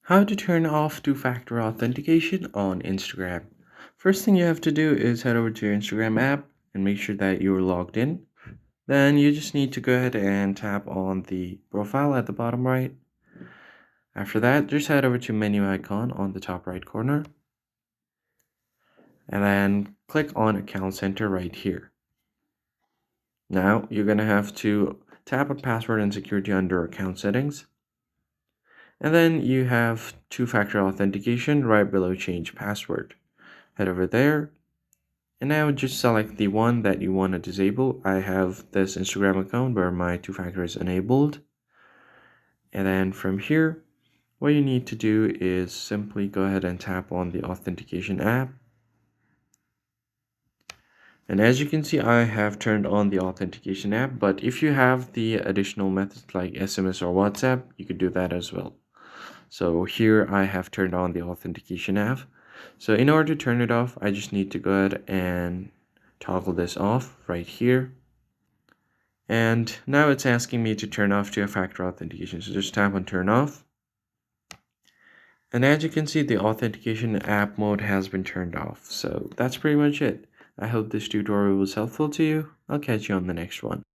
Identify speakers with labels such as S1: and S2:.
S1: How to turn off two-factor authentication on Instagram. First thing you have to do is head over to your Instagram app and make sure that you're logged in. Then you just need to go ahead and tap on the profile at the bottom right. After that, just head over to menu icon on the top right corner and then click on Account Center right here. Now you're going to have to tap on Password and Security under Account Settings. And then you have two-factor authentication right below Change Password. Head over there. And now just select the one that you want to disable. I have this Instagram account where my two-factor is enabled. And then from here, what you need to do is simply go ahead and tap on the Authentication app. And as you can see, I have turned on the Authentication app, but if you have the additional methods like SMS or WhatsApp, you could do that as well. So here I have turned on the Authentication app. So in order to turn it off, I just need to go ahead and toggle this off right here. And now it's asking me to turn off two-factor authentication. So just tap on turn off. And as you can see, the authentication app mode has been turned off. So that's pretty much it. I hope this tutorial was helpful to you. I'll catch you on the next one.